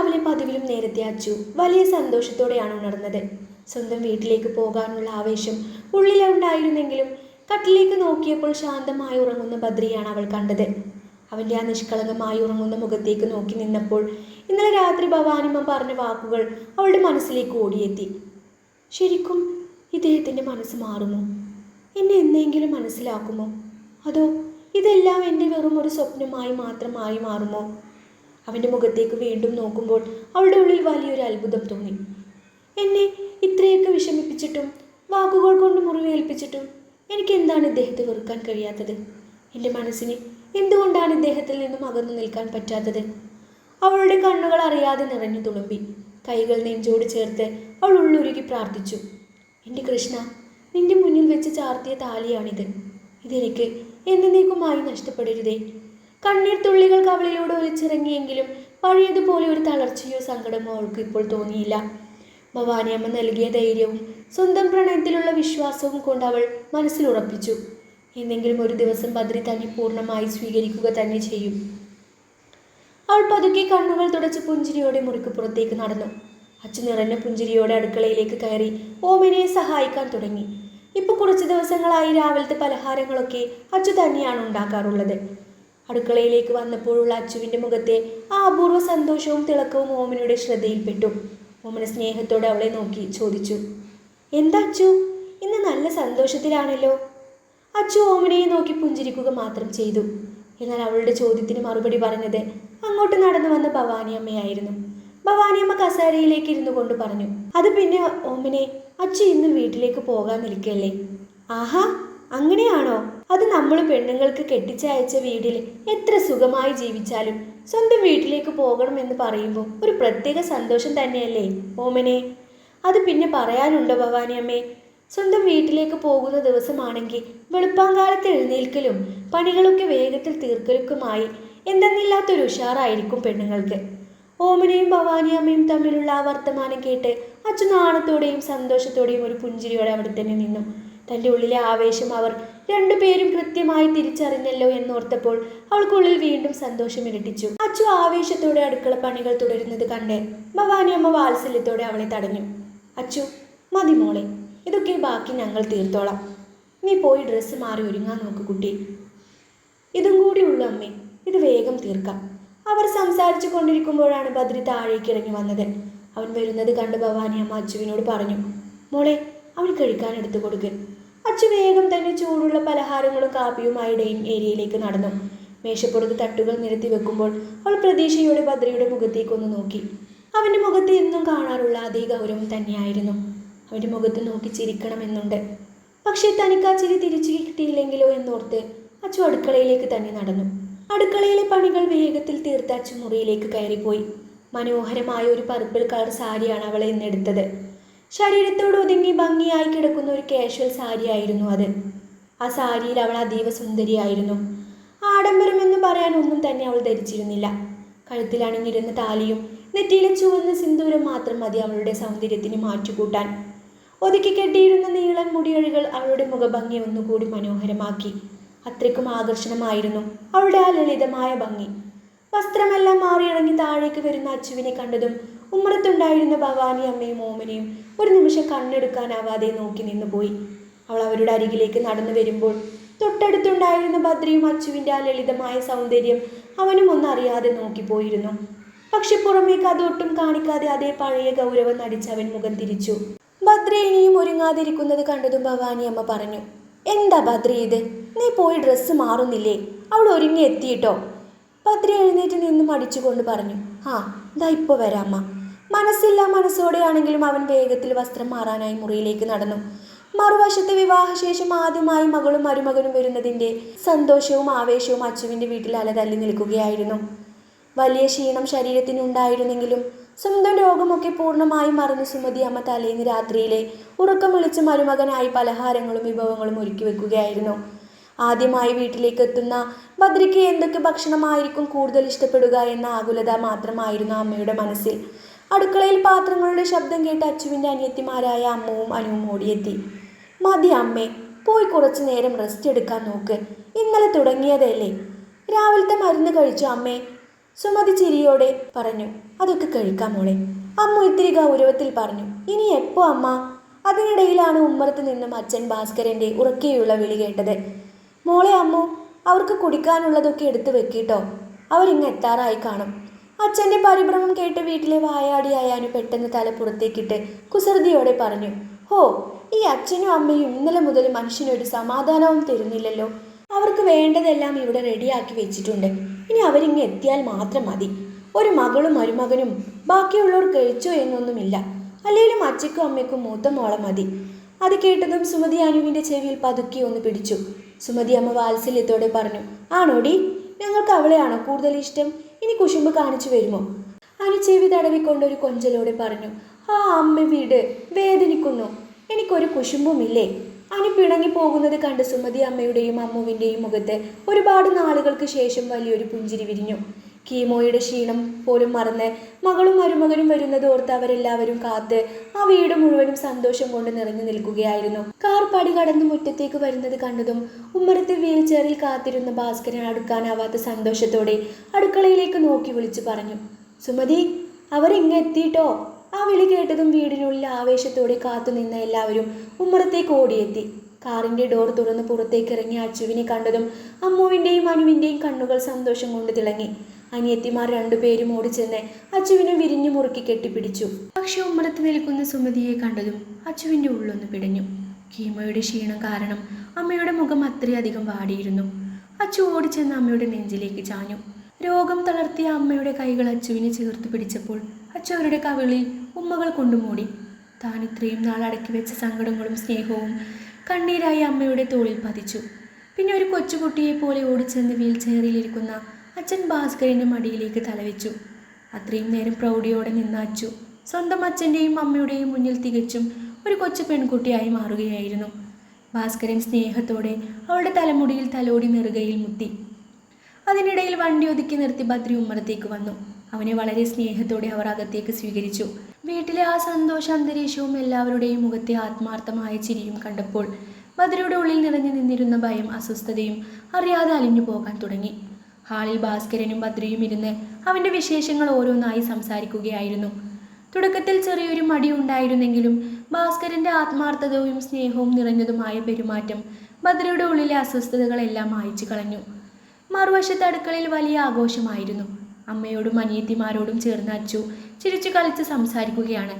രാവിലെ പതിവിലും നേരത്തെ അച്ചു വലിയ സന്തോഷത്തോടെയാണ് ഉണർന്നത്. സ്വന്തം വീട്ടിലേക്ക് പോകാനുള്ള ആവേശം ഉള്ളിലുണ്ടായിരുന്നെങ്കിലും കട്ടിലേക്ക് നോക്കിയപ്പോൾ ശാന്തമായി ഉറങ്ങുന്ന ബദ്രിയാണ് അവൾ കണ്ടത്. അവൻ്റെ ആ നിഷ്കളങ്കമായി ഉറങ്ങുന്ന മുഖത്തേക്ക് നോക്കി നിന്നപ്പോൾ ഇന്നലെ രാത്രി ഭവാനിമ്മ പറഞ്ഞ വാക്കുകൾ അവളുടെ മനസ്സിലേക്ക് ഓടിയെത്തി. ശരിക്കും ഇദ്ദേഹത്തിൻ്റെ മനസ്സ് മാറുമോ? എന്നെ എന്തെങ്കിലും മനസ്സിലാക്കുമോ? അതോ ഇതെല്ലാം എൻ്റെ വെറും ഒരു സ്വപ്നമായി മാത്രമായി മാറുമോ? അവൻ്റെ മുഖത്തേക്ക് വീണ്ടും നോക്കുമ്പോൾ അവളുടെ ഉള്ളിൽ വലിയൊരു അത്ഭുതം തോന്നി. എന്നെ ഇത്രയൊക്കെ വിഷമിപ്പിച്ചിട്ടും വാക്കുകൾ കൊണ്ട് മുറിവേൽപ്പിച്ചിട്ടും എനിക്ക് എന്താണ് ഇദ്ദേഹത്തെ വെറുക്കാൻ കഴിയാത്തത്? എൻ്റെ മനസ്സിന് എന്തുകൊണ്ടാണ് ഇദ്ദേഹത്തിൽ നിന്നും അകന്നു നിൽക്കാൻ പറ്റാത്തത്? അവളുടെ കണ്ണുകൾ അറിയാതെ നിറഞ്ഞു തുളുമ്പി. കൈകൾ നെഞ്ചോട് ചേർത്ത് അവൾ ഉള്ളുരുകി പ്രാർത്ഥിച്ചു. എൻ്റെ കൃഷ്ണ, നിന്റെ മുന്നിൽ വെച്ച് ചാർത്തിയ താലിയാണിത്. ഇതെനിക്ക് എന്നേക്കുമായി നഷ്ടപ്പെടരുതേ. കണ്ണീർ തുള്ളികൾ കവളിലൂടെ ഒലിച്ചിറങ്ങിയെങ്കിലും പഴയതുപോലെ ഒരു തളർച്ചയോ സങ്കടമോ അവൾക്ക് ഇപ്പോൾ തോന്നിയില്ല. ഭവാനിയമ്മ നൽകിയ ധൈര്യവും സ്വന്തം പ്രണയത്തിലുള്ള വിശ്വാസവും കൊണ്ട് അവൾ മനസ്സിൽ ഉറപ്പിച്ചു. എന്നെങ്കിലും ഒരു ദിവസം ബദ്രി തന്നെ പൂർണ്ണമായി സ്വീകരിക്കുക തന്നെ ചെയ്യും. അവൾ പതുക്കെ കണ്ണുകൾ തുടച്ച് പുഞ്ചിരിയോടെ മുറിക്ക് പുറത്തേക്ക് നടന്നു. അച്ചു നിറഞ്ഞ പുഞ്ചിരിയോടെ അടുക്കളയിലേക്ക് കയറി ഓമനയെ സഹായിക്കാൻ തുടങ്ങി. ഇപ്പോൾ കുറച്ച് ദിവസങ്ങളായി രാവിലത്തെ പലഹാരങ്ങളൊക്കെ അച്ചു തന്നെയാണ് ഉണ്ടാക്കാറുള്ളത്. അടുക്കളയിലേക്ക് വന്നപ്പോഴുള്ള അച്ചുവിൻ്റെ മുഖത്തെ ആ അപൂർവ സന്തോഷവും തിളക്കവും ഓമനയുടെ ശ്രദ്ധയിൽപ്പെട്ടു. ഓമന സ്നേഹത്തോടെ അവളെ നോക്കി ചോദിച്ചു, എന്താ അച്ചു, ഇന്ന് നല്ല സന്തോഷത്തിലാണല്ലോ? അച്ചു ഓമനയെ നോക്കി പുഞ്ചിരിക്കുക മാത്രം ചെയ്തു. എന്നാൽ അവളുടെ ചോദ്യത്തിന് മറുപടി പറഞ്ഞത് അങ്ങോട്ട് നടന്നു വന്ന ഭവാനിയമ്മയായിരുന്നു. ഭവാനിയമ്മ കസേരയിലേക്ക് ഇരുന്നു കൊണ്ട് പറഞ്ഞു, അത് പിന്നെ ഓമനെ, അച്ചു ഇന്ന് വീട്ടിലേക്ക് പോകാൻ നിൽക്കല്ലേ? ആഹാ, അങ്ങനെയാണോ? അത് നമ്മൾ പെണ്ണുങ്ങൾക്ക് കെട്ടിച്ചയച്ച വീട്ടിൽ എത്ര സുഖമായി ജീവിച്ചാലും സ്വന്തം വീട്ടിലേക്ക് പോകണമെന്ന് പറയുമ്പോൾ ഒരു പ്രത്യേക സന്തോഷം തന്നെയല്ലേ ഓമനെ? അത് പിന്നെ പറയാനുണ്ടോ ഭവാനിയമ്മേ? സ്വന്തം വീട്ടിലേക്ക് പോകുന്ന ദിവസമാണെങ്കിൽ വെളുപ്പാങ്കാലത്ത് എഴുന്നേൽക്കലും പണികളൊക്കെ വേഗത്തിൽ തീർക്കലുമായി എന്തെന്നില്ലാത്തൊരു ഉഷാറായിരിക്കും പെണ്ണുങ്ങൾക്ക്. ഓമനയും ഭവാനിയമ്മയും തമ്മിലുള്ള ആ വർത്തമാനം കേട്ട് അച്ചു നാണത്തോടെയും സന്തോഷത്തോടെയും ഒരു പുഞ്ചിരിയോടെ അവിടെ തന്നെ നിന്നു. തൻ്റെ ഉള്ളിലെ ആവേശം അവർ രണ്ടുപേരും കൃത്യമായി തിരിച്ചറിഞ്ഞല്ലോ എന്നോർത്തപ്പോൾ അവൾക്കുള്ളിൽ വീണ്ടും സന്തോഷം ഇരട്ടിച്ചു. അച്ചു ആവേശത്തോടെ അടുക്കള പണികൾ തുടരുന്നത് കണ്ട് ഭവാനിയമ്മ വാത്സല്യത്തോടെ അവളെ തടഞ്ഞു. അച്ചു, മതി മോളെ, ഇതൊക്കെ ബാക്കി ഞങ്ങൾ തീർത്തോളാം. നീ പോയി ഡ്രസ്സ് മാറി ഒരുങ്ങാൻ നോക്ക് കുട്ടി. ഇതും കൂടി ഉള്ളു അമ്മേ, ഇത് വേഗം തീർക്കാം. അവർ സംസാരിച്ചു കൊണ്ടിരിക്കുമ്പോഴാണ് ബദ്രി താഴേക്ക് ഇറങ്ങി വന്നത്. അവൻ വരുന്നത് കണ്ട് ഭവാനിയമ്മ അച്ചുവിനോട് പറഞ്ഞു, മോളെ, അവൻ കഴിക്കാൻ എടുത്തു കൊടുക്ക്. അച്ചു വേഗം തന്നെ ചൂടുള്ള പലഹാരങ്ങളും കാപ്പിയുമായി ഡൈനിങ് ഏരിയയിലേക്ക് നടന്നു. മേശപ്പുറത്ത് തട്ടുകൾ നിരത്തി വെക്കുമ്പോൾ അവൾ പ്രതീക്ഷയോടെ ബദ്രിയുടെ മുഖത്തേക്കൊന്ന് നോക്കി. അവൻ്റെ മുഖത്ത് എന്നും കാണാറുള്ള അതേ ഗൗരവം തന്നെയായിരുന്നു. അവൻ്റെ മുഖത്ത് നോക്കി ചിരിക്കണമെന്നുണ്ട്. പക്ഷേ തനിക്ക് ആ ചിരി തിരിച്ചു കിട്ടിയില്ലെങ്കിലോ എന്നോർത്ത് അച്ചു അടുക്കളയിലേക്ക് തന്നെ നടന്നു. അടുക്കളയിലെ പണികൾ വേഗത്തിൽ തീർത്ത് അച്ചു മുറിയിലേക്ക് കയറിപ്പോയി. മനോഹരമായ ഒരു പർപ്പിൾ കളർ സാരിയാണ് അവൾ ഇന്നെടുത്തത്. ശരീരത്തോട് ഒതുങ്ങി ഭംഗിയായി കിടക്കുന്ന ഒരു കാഷ്വൽ സാരിയായിരുന്നു അത്. ആ സാരിയിൽ അവൾ അതീവ സുന്ദരിയായിരുന്നു. ആഡംബരമെന്ന് പറയാൻ ഒന്നും തന്നെ അവൾ ധരിച്ചിരുന്നില്ല. കഴുത്തിൽ അണിഞ്ഞിരുന്ന താലിയും നെറ്റിയിലെ ചുവന്ന സിന്ദൂരം മാത്രം മതി അവളുടെ സൗന്ദര്യത്തിന് മാറ്റുകൂട്ടാൻ. ഒതുക്കി കെട്ടിയിരുന്ന നീളൻ മുടിയഴികൾ അവളുടെ മുഖഭംഗി ഒന്നുകൂടി മനോഹരമാക്കി. അത്രയ്ക്കും ആകർഷണമായിരുന്നു അവളുടെ ആ ലളിതമായ ഭംഗി. വസ്ത്രമെല്ലാം മാറിയിറങ്ങി താഴേക്ക് വരുന്ന അച്ചുവിനെ കണ്ടതും ഉമ്മറത്തുണ്ടായിരുന്ന ഭവാനി അമ്മയും ഓമനയും ഒരു നിമിഷം കണ്ണെടുക്കാനാവാതെ നോക്കി നിന്നുപോയി. അവൾ അവരുടെ അരികിലേക്ക് നടന്നു വരുമ്പോൾ തൊട്ടടുത്തുണ്ടായിരുന്ന ബദ്രിയും അച്ചുവിൻ്റെ ആ ലളിതമായ സൗന്ദര്യം അവനും ഒന്നറിയാതെ നോക്കിപ്പോയിരുന്നു. പക്ഷെ പുറമേക്ക് അതൊട്ടും കാണിക്കാതെ അതേ പഴയ ഗൗരവം നടിച്ചവൻ മുഖം തിരിച്ചു. ബദ്രി ഇനിയും ഒരുങ്ങാതിരിക്കുന്നത് കണ്ടതും ഭവാനി അമ്മ പറഞ്ഞു, എന്താ ബദ്രി ഇത്, നീ പോയി ഡ്രസ്സ് മാറുന്നില്ലേ? അവൾ ഒരുങ്ങി എത്തിയിട്ടോ? ബദ്രി എഴുന്നേറ്റ് നിന്നും അടിച്ചുകൊണ്ട് പറഞ്ഞു, ആ ദാ ഇപ്പോൾ വരാം അമ്മ. മനസ്സില്ല മനസ്സോടെയാണെങ്കിലും അവൻ വേഗത്തിൽ വസ്ത്രം മാറാനായി മുറിയിലേക്ക് നടന്നു. മറുവശത്ത് വിവാഹശേഷം ആദ്യമായി മകളും മരുമകനും വരുന്നതിൻ്റെ സന്തോഷവും ആവേശവും അച്ചുവിൻ്റെ വീട്ടിൽ അലതല്ലി നിൽക്കുകയായിരുന്നു. വലിയ ക്ഷീണം ശരീരത്തിനുണ്ടായിരുന്നെങ്കിലും സ്വന്തം രോഗമൊക്കെ പൂർണ്ണമായും മറന്നു സുമതി അമ്മ തലേന്ന് രാത്രിയിലെ ഉറക്കം വിളിച്ച് മരുമകനായി പലഹാരങ്ങളും വിഭവങ്ങളും ഒരുക്കി വെക്കുകയായിരുന്നു. ആദ്യമായി വീട്ടിലേക്ക് എത്തുന്ന ബദ്രിക്ക് എന്തൊക്കെ ഭക്ഷണമായിരിക്കും കൂടുതൽ ഇഷ്ടപ്പെടുക എന്ന ആകുലത മാത്രമായിരുന്നു അമ്മയുടെ മനസ്സിൽ. അടുക്കളയിൽ പാത്രങ്ങളുടെ ശബ്ദം കേട്ട് അച്ചുവിൻ്റെ അനിയത്തിമാരായ അമ്മവും അനുവും ഓടിയെത്തി. മതി അമ്മേ, പോയി കുറച്ചു നേരം റെസ്റ്റ് എടുക്കാൻ നോക്ക്. ഇന്നലെ തുടങ്ങിയതല്ലേ. രാവിലത്തെ മരുന്ന് കഴിച്ചു അമ്മേ. സുമതി ചിരിയോടെ പറഞ്ഞു. അതൊക്കെ കഴിക്കാം മോളെ. അമ്മു ഇത്തിരി ഗൗരവത്തിൽ പറഞ്ഞു. ഇനി എപ്പോ അമ്മ? അതിനിടയിലാണ് ഉമ്മറത്ത് നിന്നും അച്ഛൻ ഭാസ്കരൻ്റെ ഉറക്കെയുള്ള വിളി കേട്ടത്. മോളെ അമ്മു, അവർക്ക് കുടിക്കാനുള്ളതൊക്കെ എടുത്തു വെക്കിട്ടോ, അവരിങ്ങ് എത്താറായി കാണും. അച്ഛൻ്റെ പരിഭ്രമം കേട്ട് വീട്ടിലെ വായാടിയായാനും പെട്ടെന്ന് തല പുറത്തേക്കിട്ട് കുസൃതിയോടെ പറഞ്ഞു. ഹോ, ഈ അച്ഛനും അമ്മയും ഇന്നലെ മുതൽ മനുഷ്യനൊരു സമാധാനവും തരുന്നില്ലല്ലോ. അവർക്ക് വേണ്ടതെല്ലാം ഇവിടെ റെഡിയാക്കി വെച്ചിട്ടുണ്ട്. ഇനി അവരിങ്ങ് എത്തിയാൽ മാത്രം മതി. ഒരു മകളും മരുമകനും ബാക്കിയുള്ളവർ കഴിച്ചോ എന്നൊന്നുമില്ല. അല്ലെങ്കിലും അച്ഛക്കും അമ്മയ്ക്കും മൂത്ത മോളെ മതി. അത് കേട്ടതും സുമതി അനുവിൻ്റെ ചെവിയിൽ പതുക്കി ഒന്ന് പിടിച്ചു. സുമതി അമ്മ വാത്സല്യത്തോടെ പറഞ്ഞു. ആണോടി, ഞങ്ങൾക്ക് അവളെയാണോ കൂടുതൽ ഇഷ്ടം? ഇനി കുശുമ്പ് കാണിച്ചു വരുമോ? അനു ചെവി തടവിക്കൊണ്ടൊരു കൊഞ്ചലോടെ പറഞ്ഞു. ആ അമ്മ വീട് വേദനിക്കുന്നു. എനിക്കൊരു കുശുമ്പുമില്ലേ? അനു പിണങ്ങി പോകുന്നത് കണ്ട് സുമതി അമ്മയുടെയും അമ്മുവിൻ്റെയും മുഖത്ത് ഒരുപാട് നാളുകൾക്ക് ശേഷം വലിയൊരു പുഞ്ചിരി വിരിഞ്ഞു. കീമോയുടെ ക്ഷീണം പോലും മറന്ന് മകളും മരുമകനും വരുന്നത് ഓർത്ത് അവരെല്ലാവരും കാത്ത് ആ വീട് മുഴുവനും സന്തോഷം കൊണ്ട് നിറഞ്ഞു നിൽക്കുകയായിരുന്നു. കാർ പടി കടന്ന് മുറ്റത്തേക്ക് വരുന്നത് കണ്ടതും ഉമ്മറത്തെ വീൽ ചെയറിൽ കാത്തിരുന്ന ഭാസ്കരൻ അടുക്കാനാവാത്ത സന്തോഷത്തോടെ അടുക്കളയിലേക്ക് നോക്കി വിളിച്ചു പറഞ്ഞു. സുമതി, അവരിങ്ങെത്തിട്ടോ. ആ വിളി കേട്ടതും വീടിനുള്ളിൽ ആവേശത്തോടെ കാത്തുനിന്ന എല്ലാവരും ഉമ്മറത്തേക്ക് ഓടിയെത്തി. കാറിൻ്റെ ഡോർ തുറന്ന് പുറത്തേക്ക് ഇറങ്ങിയ അച്ചുവിനെ കണ്ടതും അമ്മുവിൻ്റെയും അനുവിൻ്റെയും കണ്ണുകൾ സന്തോഷം കൊണ്ട് തിളങ്ങി. അനിയത്തിമാർ രണ്ടുപേരും ഓടിച്ചെന്ന് അച്ചുവിനെ വിരിഞ്ഞു മുറുക്കി കെട്ടിപ്പിടിച്ചു. പക്ഷെ ഉമ്മറത്ത് നിൽക്കുന്ന സുമതിയെ കണ്ടതും അച്ചുവിൻ്റെ ഉള്ളൊന്ന് പിടഞ്ഞു. കീമോയുടെ ക്ഷീണം കാരണം അമ്മയുടെ മുഖം അത്രയധികം വാടിയിരുന്നു. അച്ചു ഓടിച്ചെന്ന് അമ്മയുടെ നെഞ്ചിലേക്ക് ചാഞ്ഞു. രോഗം തളർത്തിയ അമ്മയുടെ കൈകൾ അച്ചുവിനെ ചേർത്ത് പിടിച്ചപ്പോൾ അച്ചു അവരുടെ കവിളിൽ ഉമ്മകൾ കൊണ്ടുമൂടി. താൻ ഇത്രയും നാൾ അടക്കി വെച്ച സങ്കടങ്ങളും സ്നേഹവും കണ്ണീരായി അമ്മയുടെ തോളിൽ പതിച്ചു. പിന്നെ ഒരു കൊച്ചുകുട്ടിയെ പോലെ ഓടിച്ചെന്ന് വീൽ ചെയറിലിരിക്കുന്ന അച്ഛൻ ഭാസ്കരൻ്റെ മടിയിലേക്ക് തലവെച്ചു. അത്രയും നേരം പ്രൗഢിയോടെ നിന്ന അച്ചു സ്വന്തം അച്ഛൻ്റെയും അമ്മയുടെയും മുന്നിൽ തികച്ചും ഒരു കൊച്ചു പെൺകുട്ടിയായി മാറുകയായിരുന്നു. ഭാസ്കരൻ സ്നേഹത്തോടെ അവളുടെ തലമുടിയിൽ തലോടി നെറുകയിൽ മുത്തി. അതിനിടയിൽ വണ്ടി ഒതുക്കി നിർത്തി ബദ്രി ഉമ്മറത്തേക്ക് വന്നു. അവനെ വളരെ സ്നേഹത്തോടെ അവർ അകത്തേക്ക് സ്വീകരിച്ചു. വീട്ടിലെ ആ സന്തോഷ അന്തരീക്ഷവും എല്ലാവരുടെയും മുഖത്തെ ആത്മാർത്ഥമായ ചിരിയും കണ്ടപ്പോൾ ബദ്രിയുടെ ഉള്ളിൽ നിറഞ്ഞു നിന്നിരുന്ന ഭയം അസ്വസ്ഥതയും അറിയാതെ അലിഞ്ഞു പോകാൻ തുടങ്ങി. ഹാളിൽ ഭാസ്കരനും ബദ്രിയും ഇരുന്ന് അവൻ്റെ വിശേഷങ്ങൾ ഓരോന്നായി സംസാരിക്കുകയായിരുന്നു. തുടക്കത്തിൽ ചെറിയൊരു മടി ഉണ്ടായിരുന്നെങ്കിലും ഭാസ്കരൻ്റെ ആത്മാർത്ഥതയും സ്നേഹവും നിറഞ്ഞതുമായ പെരുമാറ്റം ബദ്രിയുടെ ഉള്ളിലെ അസ്വസ്ഥതകളെല്ലാം മായ്ച്ചു കളഞ്ഞു. മറുവശത്ത് അടുക്കളയിൽ വലിയ ആഘോഷമായിരുന്നു. അമ്മയോടും അനിയത്തിമാരോടും ചേർന്ന് അച്ചു ചിരിച്ചു കളിച്ച് സംസാരിക്കുകയാണ്.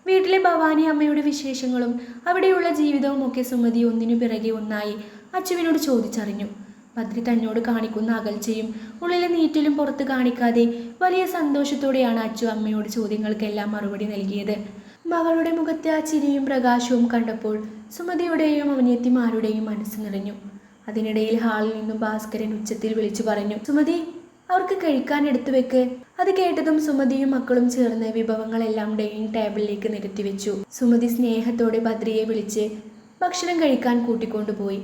വീട്ടിലെ ഭവാനി അമ്മയുടെ വിശേഷങ്ങളും അവിടെയുള്ള ജീവിതവും ഒക്കെ സുമതി ഒന്നിനു പിറകെ ഒന്നായി അച്ചുവിനോട് ചോദിച്ചറിഞ്ഞു. ബദ്രി തന്നോട് കാണിക്കുന്ന അകൽച്ചയും ഉള്ളിലെ നീറ്റലും പുറത്ത് കാണിക്കാതെ വലിയ സന്തോഷത്തോടെയാണ് അച്ചു അമ്മയോട് ചോദ്യങ്ങൾക്കെല്ലാം മറുപടി നൽകിയത്. മകളുടെ മുഖത്തെ ആ ചിരിയും പ്രകാശവും കണ്ടപ്പോൾ സുമതിയുടെയും അനിയത്തിമാരുടെയും മനസ്സ് നിറഞ്ഞു. അതിനിടയിൽ ഹാളിൽ നിന്നും ഭാസ്കരൻ ഉച്ചത്തിൽ വിളിച്ചു പറഞ്ഞു. സുമതി, അവർക്ക് കഴിക്കാൻ എടുത്തു വെക്ക്. അത് കേട്ടതും സുമതിയും മക്കളും ചേർന്ന് വിഭവങ്ങളെല്ലാം ഡൈനിങ് ടേബിളിലേക്ക് നിരത്തി വെച്ചു. സുമതി സ്നേഹത്തോടെ ബദ്രിയെ വിളിച്ച് ഭക്ഷണം കഴിക്കാൻ കൂട്ടിക്കൊണ്ടുപോയി.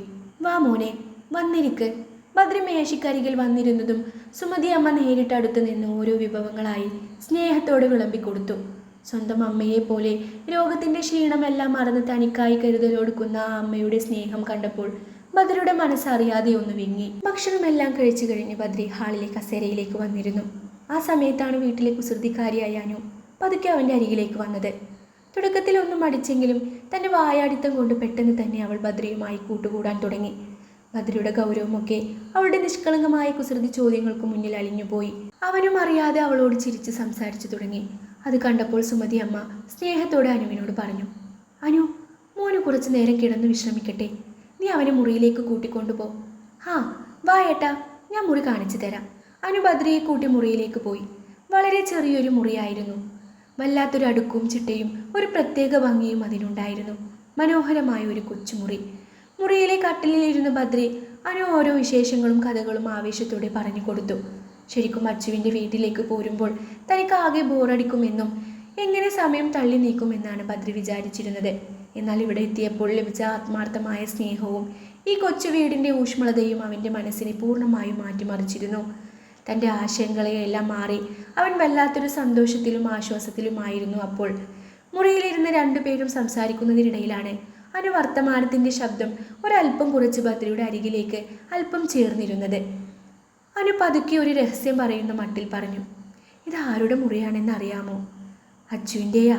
വാ മോനെ, വന്നിരിക്ക്. ബദ്രി മേശയ്ക്കരികിൽ വന്നിരുന്നതും സുമതി അമ്മ നേരിട്ട് അടുത്ത് നിന്ന് ഓരോ വിഭവങ്ങളായി സ്നേഹത്തോടെ വിളമ്പിക്കൊടുത്തു. സ്വന്തം അമ്മയെ പോലെ രോഗത്തിൻ്റെ ക്ഷീണമെല്ലാം മറന്ന് തനിക്കായി കരുതലൊടുക്കുന്ന ആ അമ്മയുടെ സ്നേഹം കണ്ടപ്പോൾ ബദ്രിയുടെ മനസ്സറിയാതെ ഒന്ന് വിങ്ങി. ഭക്ഷണമെല്ലാം കഴിച്ചു കഴിഞ്ഞ് ബദ്രി ഹാളിലെ കസേരയിലേക്ക് വന്നിരുന്നു. ആ സമയത്താണ് വീട്ടിലെ കുസൃതിക്കാരിയായ അനു പതുക്കെ അവൻ്റെ അരികിലേക്ക് വന്നത്. തുടക്കത്തിൽ ഒന്നും മടിച്ചെങ്കിലും തൻ്റെ വായാടിത്തം കൊണ്ട് പെട്ടെന്ന് തന്നെ അവൾ ബദ്രിയുമായി കൂട്ടുകൂടാൻ തുടങ്ങി. ബദ്രിയുടെ ഗൗരവമൊക്കെ അവളുടെ നിഷ്കളങ്കമായ കുസൃതി ചോദ്യങ്ങൾക്ക് മുന്നിൽ അലിഞ്ഞുപോയി. അവനും അറിയാതെ അവളോട് ചിരിച്ച് സംസാരിച്ചു തുടങ്ങി. അത് കണ്ടപ്പോൾ സുമതി അമ്മ സ്നേഹത്തോടെ അനുവിനോട് പറഞ്ഞു. അനു, മോന് കുറച്ചു നേരം കിടന്ന് വിശ്രമിക്കട്ടെ. നീ അവനെ മുറിയിലേക്ക് കൂട്ടിക്കൊണ്ടുപോ. ഹാ, വാ ഏട്ടാ, ഞാൻ മുറി കാണിച്ചു തരാം. അനു ബദ്രിയെ കൂട്ടി മുറിയിലേക്ക് പോയി. വളരെ ചെറിയൊരു മുറിയായിരുന്നു. വല്ലാത്തൊരു അടുക്കും ചിട്ടയും ഒരു പ്രത്യേക ഭംഗിയും അതിനുണ്ടായിരുന്നു. മനോഹരമായ ഒരു കൊച്ചുമുറി. മുറിയിലെ കട്ടിലിലിരുന്ന ബദ്രി അനു ഓരോ വിശേഷങ്ങളും കഥകളും ആവേശത്തോടെ പറഞ്ഞു കൊടുത്തു. ശരിക്കും അച്ചുവിൻ്റെ വീട്ടിലേക്ക് പോരുമ്പോൾ തനിക്ക് ആകെ ബോറടിക്കുമെന്നും എങ്ങനെ സമയം തള്ളി നീക്കുമെന്നാണ് ബദ്രി വിചാരിച്ചിരുന്നത്. എന്നാൽ ഇവിടെ എത്തിയപ്പോൾ ലഭിച്ച ആത്മാർത്ഥമായ സ്നേഹവും ഈ കൊച്ചു വീടിൻ്റെ ഊഷ്മളതയും അവൻ്റെ മനസ്സിനെ പൂർണ്ണമായും മാറ്റിമറിച്ചിരുന്നു. തൻ്റെ ആശങ്കകളെയെല്ലാം മാറി അവൻ വല്ലാത്തൊരു സന്തോഷത്തിലും ആശ്വാസത്തിലുമായിരുന്നു. അപ്പോൾ മുറിയിലിരുന്ന് രണ്ടുപേരും സംസാരിക്കുന്നതിനിടയിലാണ് അനു വർത്തമാനത്തിൻ്റെ ശബ്ദം ഒരല്പം കുറച്ച് ബദ്രിയുടെ അരികിലേക്ക് അല്പം ചേർന്നിരുന്നത്. അനു പതുക്കെ ഒരു രഹസ്യം പറയുന്ന മട്ടിൽ പറഞ്ഞു. ഇത് ആരുടെ മുറിയാണെന്ന് അറിയാമോ? അച്ചുവിൻ്റെയാ.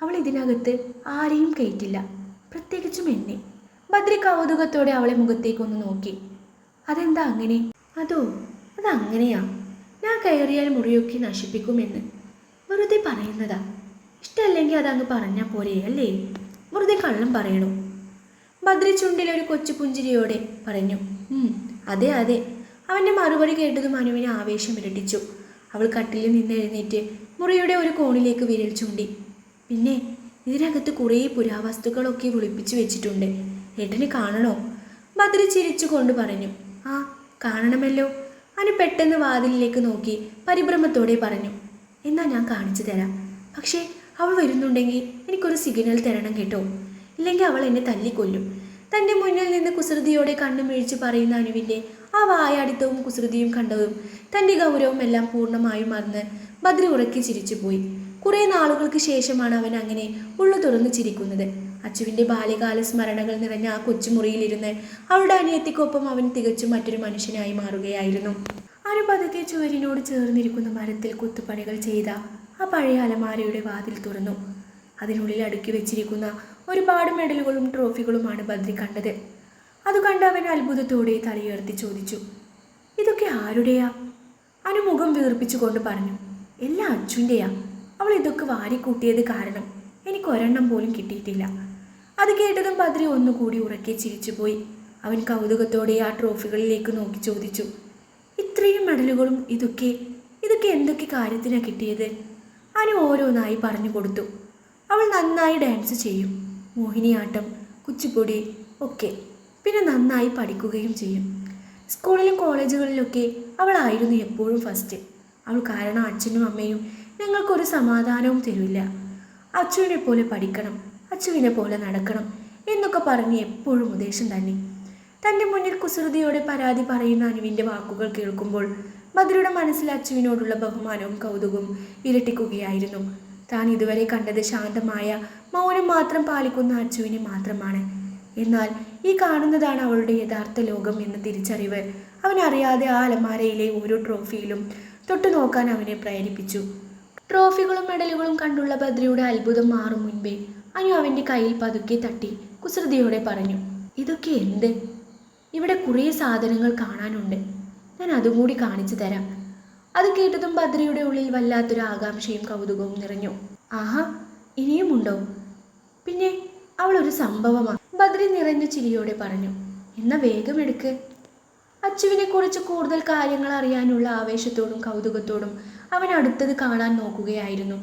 അവൾ ഇതിനകത്ത് ആരെയും കയറ്റില്ല, പ്രത്യേകിച്ചും എന്നെ. ബദ്രി കൗതുകത്തോടെ അവളെ മുഖത്തേക്കൊന്ന് നോക്കി. അതെന്താ അങ്ങനെ? അതങ്ങനെയാ. ഞാൻ കയറിയാൽ മുറിയൊക്കെ നശിപ്പിക്കുമെന്ന്. വെറുതെ പറയുന്നതാ. ഇഷ്ടമല്ലെങ്കിൽ അതങ്ങ് പറഞ്ഞാൽ പോരെ അല്ലേ? വെറുതെ കള്ളം പറയണോ? ബദ്രി ചുണ്ടിൽ ഒരു കൊച്ചു പുഞ്ചിരിയോടെ പറഞ്ഞു. അതെ അതെ. അവൻ്റെ മറുപടി കേട്ടതും അനുവിനെ ആവേശം ഇരട്ടിച്ചു. അവൾ കട്ടിലിൽ നിന്ന് എഴുന്നേറ്റ് മുറിയുടെ ഒരു കോണിലേക്ക് വിരൽ ചൂണ്ടി. പിന്നെ ഇതിനകത്ത് കുറേ പുരാവസ്തുക്കളൊക്കെ ഒളിപ്പിച്ചു വെച്ചിട്ടുണ്ട്. ഏട്ടന് കാണണോ? ബദ്രി ചിരിച്ചുകൊണ്ട് പറഞ്ഞു. ആ, കാണണമല്ലോ. അനു പെട്ടെന്ന് വാതിലിലേക്ക് നോക്കി പരിഭ്രമത്തോടെ പറഞ്ഞു. എന്നാ ഞാൻ കാണിച്ചു തരാം. പക്ഷേ അവൾ വരുന്നുണ്ടെങ്കിൽ എനിക്കൊരു സിഗ്നൽ തരണം കേട്ടോ, ഇല്ലെങ്കിൽ അവൾ എന്നെ തല്ലിക്കൊല്ലും. തൻ്റെ മുന്നിൽ നിന്ന് കുസൃതിയോടെ കണ്ണു മിഴിച്ച് പറയുന്ന അനുവിൻ്റെ ആ വായാടിത്തവും കുസൃതിയും കണ്ടതും തൻ്റെ ഗൗരവം എല്ലാം പൂർണ്ണമായും മറന്ന് ബദ്രി ഉറക്കി ചിരിച്ചുപോയി. കുറേ നാളുകൾക്ക് ശേഷമാണ് അവൻ അങ്ങനെ ഉള്ളു തുറന്ന് ചിരിക്കുന്നത്. അച്ചുവിൻ്റെ ബാല്യകാല സ്മരണകൾ നിറഞ്ഞ ആ കൊച്ചുമുറിയിലിരുന്ന് അവളുടെ അനിയത്തിക്കൊപ്പം അവൻ തികച്ചും മറ്റൊരു മനുഷ്യനായി മാറുകയായിരുന്നു. അനു പതുക്കെ ചുവരിനോട് ചേർന്നിരിക്കുന്ന മരത്തിൽ കുത്തുപണികൾ ചെയ്ത ആ പഴയ അലമാരയുടെ വാതിൽ തുറന്നു. അതിനുള്ളിൽ അടുക്കി വെച്ചിരിക്കുന്ന ഒരുപാട് മെഡലുകളും ട്രോഫികളുമാണ് ബദ്രി കണ്ടത്. അത് കണ്ട് അവൻ അത്ഭുതത്തോടെ തലയുയർത്തി ചോദിച്ചു. ഇതൊക്കെ ആരുടെയാ? അനു മുഖം വീർപ്പിച്ചുകൊണ്ട് പറഞ്ഞു. എല്ലാം അച്ചുവിൻ്റെയാ. അവൾ ഇതൊക്കെ വാരിക്കൂട്ടിയത് കാരണം എനിക്ക് ഒരെണ്ണം പോലും കിട്ടിയിട്ടില്ല. അത് കേട്ടതും ബദ്രി ഒന്നുകൂടി ഉറക്കെ ചിരിച്ചുപോയി. അവൻ കൗതുകത്തോടെ ആ ട്രോഫികളിലേക്ക് നോക്കി ചോദിച്ചു. ഇത്രയും മെഡലുകളും ഇതൊക്കെ എന്തൊക്കെ കാര്യത്തിനാണ് കിട്ടിയത്? അനു ഓരോന്നായി പറഞ്ഞു കൊടുത്തു. അവൾ നന്നായി ഡാൻസ് ചെയ്യും, മോഹിനിയാട്ടം, കുച്ചിപ്പുടി ഒക്കെ. പിന്നെ നന്നായി പഠിക്കുകയും ചെയ്യും. സ്കൂളിലും കോളേജുകളിലൊക്കെ അവളായിരുന്നു എപ്പോഴും ഫസ്റ്റ്. അവൾ കാരണം അച്ഛനും അമ്മയും ഞങ്ങൾക്കൊരു സമാധാനവും തരില്ല. അച്ചുവിനെ പോലെ പഠിക്കണം, അച്ചുവിനെ പോലെ നടക്കണം എന്നൊക്കെ പറഞ്ഞ് എപ്പോഴും ഉപദേശം തന്നെ. തൻ്റെ മുന്നിൽ കുസൃതിയോടെ പരാതി പറയുന്ന അനുവിൻ്റെ വാക്കുകൾ കേൾക്കുമ്പോൾ ബദ്രിയുടെ മനസ്സിൽ അച്ചുവിനോടുള്ള ബഹുമാനവും കൗതുകവും ഇരട്ടിക്കുകയായിരുന്നു. താൻ ഇതുവരെ കണ്ടത് ശാന്തമായ മൗനം മാത്രം പാലിക്കുന്ന അച്ചുവിനെ മാത്രമാണ്. എന്നാൽ ഈ കാണുന്നതാണ് അവളുടെ യഥാർത്ഥ ലോകം എന്ന തിരിച്ചറിവ് അവനറിയാതെ ആ അലമാരയിലെ ഓരോ ട്രോഫിയിലും തൊട്ടു നോക്കാൻ അവനെ പ്രേരിപ്പിച്ചു. ട്രോഫികളും മെഡലുകളും കണ്ടുള്ള ബദ്രിയുടെ അത്ഭുതം മാറും മുൻപേ അനു അവൻ്റെ കയ്യിൽ പതുക്കെ തട്ടി കുസൃതിയോടെ പറഞ്ഞു. ഇതൊക്കെ എന്ത്? ഇവിടെ കുറേ സാധനങ്ങൾ കാണാനുണ്ട്. ഞാൻ അതും കൂടി കാണിച്ചു തരാം. അത് കേട്ടതും ബദ്രിയുടെ ഉള്ളിൽ വല്ലാത്തൊരു ആകാംക്ഷയും കൗതുകവും നിറഞ്ഞു. ആഹാ, ഇനിയുമുണ്ടോ? പിന്നെ അവളൊരു സംഭവമാണ്, ബദ്രി നിറഞ്ഞ ചിരിയോടെ പറഞ്ഞു. എന്നാ വേഗം എടുക്ക്. അച്ചുവിനെ കുറിച്ച് കൂടുതൽ കാര്യങ്ങൾ അറിയാനുള്ള ആവേശത്തോടും കൗതുകത്തോടും അവൻ അടുത്തത് കാണാൻ നോക്കുകയായിരുന്നു.